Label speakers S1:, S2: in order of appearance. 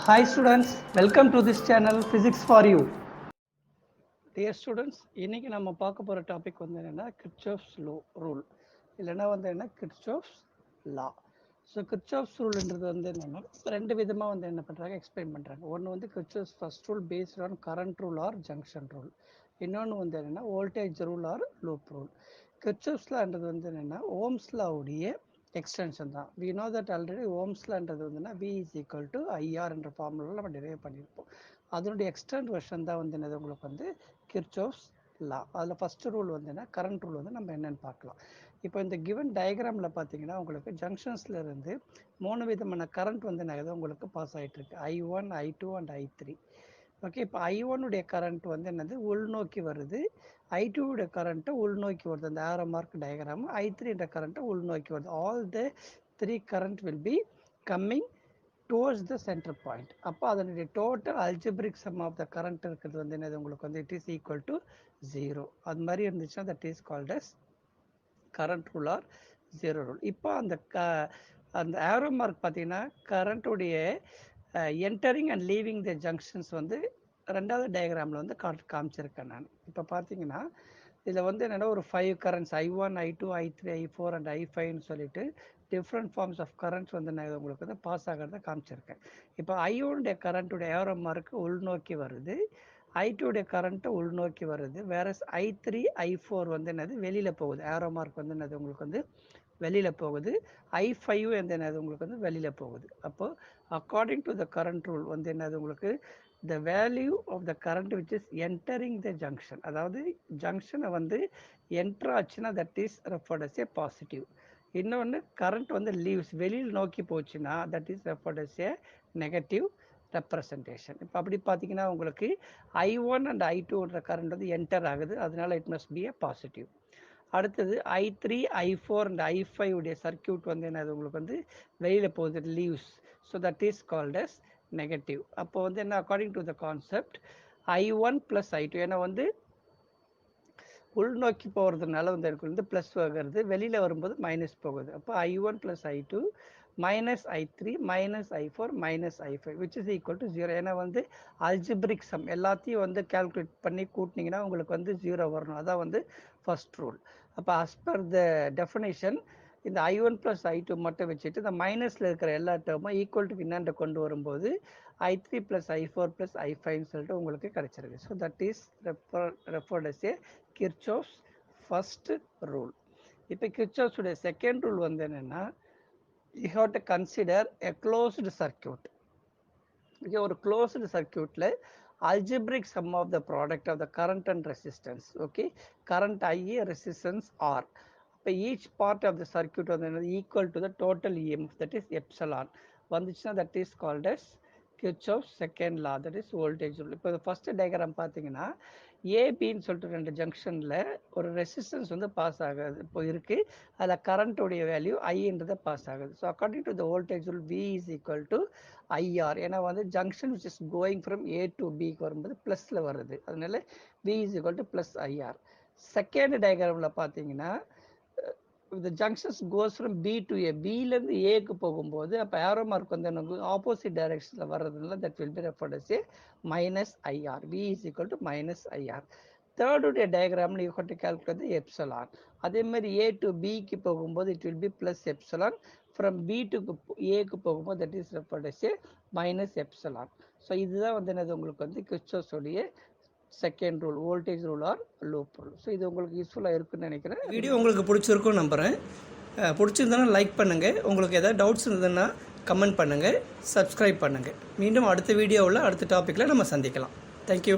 S1: Hi students, welcome to this channel Physics for You. Dear students, இன்னைக்கு நம்ம பார்க்க போற டாபிக் வந்து என்னன்னா Kirchoff's rule இல்லனா வந்து என்ன Kirchoff's law. So Kirchoff's ruleன்றது வந்து என்னன்னா ரெண்டு விதமா வந்து என்ன பண்றாங்க எக்ஸ்பிளைன் பண்றாங்க. ஒன்னு வந்து Kirchoff's first rule based on current rule or junction rule. இன்னொன்னு வந்து என்னன்னா voltage rule or loop rule. Kirchoff's lawன்றது வந்து என்னன்னா Ohm's law உடைய எக்ஸ்டென்ஷன் தான். we know that already Ohm's lawன்றது வந்துன்னா V is equal to IR என்ற ஃபார்முலாவில் நம்ம டெரைவ் பண்ணியிருப்போம். அதனுடைய எக்ஸ்டெண்ட் வெர்ஷன் தான் வந்து என்னது உங்களுக்கு வந்து Kirchoff's law. அதில் ஃபர்ஸ்ட் ரூல் வந்து என்ன கரண்ட் ரூல் வந்து நம்ம என்னன்னு பார்க்கலாம். இப்போ இந்த கிவன் டயக்ராமில் பார்த்தீங்கன்னா உங்களுக்கு ஜங்ஷன்ஸ்ல இருந்து 3 விதமான கரண்ட் வந்து என்னது உங்களுக்கு பாஸ் ஆகிட்டு இருக்கு. I1, I2 and I3. Okay, இப்போ I1 உடைய கரண்ட் வந்து என்னது உள்நோக்கி வருது, I2 உடைய கரண்ட்டை உள்நோக்கி வருது. அந்த ஆரோ மார்க் டயக்ராம் I3 என்ற கரண்ட்டை உள்நோக்கி வருது. All the 3 current will be coming towards the center point. அப்போ அதனுடைய total algebraic sum of the current இருக்கிறது வந்து என்னது உங்களுக்கு வந்து இட் இஸ் ஈக்குவல் டு 0. அது மாதிரி இருந்துச்சுன்னா that is called as current rule or zero rule. இப்போ அந்த ஆரோ மார்க் பார்த்தீங்கன்னா கரண்ட்டுடைய entering and leaving the junctions வந்து ரெண்டாவது டயக்ராமில் வந்து காமிச்சிருக்கேன் நான். இப்போ பார்த்தீங்கன்னா இதில் வந்து என்னென்னா ஒரு 5 currents I1, I2, I3, I4 and I5ன்னு சொல்லிட்டு டிஃப்ரெண்ட் ஃபார்ம்ஸ் ஆஃப் கரண்ட்ஸ் வந்து நான் உங்களுக்கு வந்து பாஸ் ஆகிறத காமிச்சிருக்கேன். இப்போ I1 கரண்ட்டுடைய ஆரோ மார்க்கு உள்நோக்கி வருது, I2 கரண்ட்டு உள்நோக்கி வருது, வேற I3, I4 வந்து என்னது வெளியில் போகுது. ஆரோ மார்க் வந்து என்னது உங்களுக்கு வந்து வெளியில் போகுது, I5 வந்து என்னது உங்களுக்கு வந்து வெளியில் போகுது. அப்போ according to the current rule வந்து என்னது உங்களுக்கு the value of the current which is entering the junction, அதாவது ஜங்ஷனை வந்து என்டர் ஆச்சுன்னா that is referred as a positive. இன்னொன்று கரண்ட் வந்து லீவ்ஸ் வெளியில் நோக்கி போச்சுன்னா that is referred as a negative representation. இப்போ அப்படி பார்த்தீங்கன்னா உங்களுக்கு I1 அண்ட் I2ன்ற கரண்ட் வந்து என்டர் ஆகுது, அதனால it must be a positive. அடுத்தது I3, I4 அண்ட் I5 உடைய சர்க்கியூட் வந்து என்னது உங்களுக்கு வந்து வெளியில் போகுது, leaves. So that is called as negative. அப்போ வந்து என்ன according to the concept I1 plus I2, ஏன்னா வந்து உள்நோக்கி போகிறதுனால வந்து எனக்கு வந்து ப்ளஸ் ஆகிறது, வெளியில் வரும்போது மைனஸ் போகுது. அப்போ I1 plus I2 minus I3 minus I4 minus I5 which is equal to 0. ஏன்னா வந்து அல்ஜிப்ரிக் சம் எல்லாத்தையும் வந்து கால்குலேட் பண்ணி கூட்டினீங்கன்னா உங்களுக்கு வந்து 0 வரணும். அதான் வந்து ஃபர்ஸ்ட் ரூல். அப்போ அஸ் பர் த டெஃபினேஷன் இந்த I1 ப்ளஸ் I2 மட்டும் வச்சுட்டு இந்த மைனஸில் இருக்கிற எல்லா டேர்மும் ஈக்குவல் டு இன்னாண்ட கொண்டு வரும்போது I3 ப்ளஸ் I4 ப்ளஸ் I5ன்னு சொல்லிட்டு உங்களுக்கு கிடைச்சிருக்கு. So that is referred as a Kirchoff's first rule. இப்போ Kirchoff's உடைய செகண்ட் ரூல் வந்து என்னென்னா you have to consider a closed circuit. Okay, ஒரு closed circuitல algebraic sum of the product of the current and resistance. Okay, current I, resistance R. இப்போ each part of the circuit வந்து equal to the total EMF, that is epsilon வந்துச்சுன்னா that is called as Kirchoff's second law, that is voltage rule. இப்போ first diagram பார்த்தீங்கன்னா ஏபின்னு சொல்லிட்டு ரெண்டு ஜங்ஷனில் ஒரு resistance வந்து பாஸ் ஆகுது இப்போ இருக்குது, அதில் கரண்ட்டுடைய வேல்யூ ஐன்றதை பாஸ் ஆகுது. So according to the voltage rule V is equal to IR. ஏன்னா வந்து junction which is going from A to பிக்கு வரும்போது ப்ளஸில் வருது, அதனால V is equal to plus IR. Second டயக்ராமில் பார்த்தீங்கன்னா the junctions goes from B to A, Bலேருந்து ஏக்கு போகும்போது அப்போ ஆரோ மார்க் வந்து எனக்கு ஆப்போசிட் டைரக்ஷனில் வர்றதுனால that will be referred as a minus IR. V is equal to minus IR. தேர்டுடைய டயக்ராமில் you have to calculate the epsilon. அதே மாதிரி A டு Bக்கு போகும்போது it will be plus epsilon, from B to ஏக்கு போகும்போது that is referred as a minus epsilon. So இதுதான் வந்து என்னது உங்களுக்கு வந்து Kirchoff's உடைய second rule, voltage rule or loop rule. So இது உங்களுக்கு யூஸ்ஃபுல்லாக இருக்குன்னு நினைக்கிறேன். வீடியோ உங்களுக்கு பிடிச்சிருக்குன்னு நம்புகிறேன். பிடிச்சிருந்தனா லைக் பண்ணுங்கள், உங்களுக்கு எதாவது டவுட்ஸ் இருந்ததுன்னா கமெண்ட் பண்ணுங்கள், சப்ஸ்கிரைப் பண்ணுங்கள். மீண்டும் அடுத்த வீடியோவில் அடுத்த டாப்பிக்கில் நம்ம சந்திக்கலாம். தேங்க்யூ.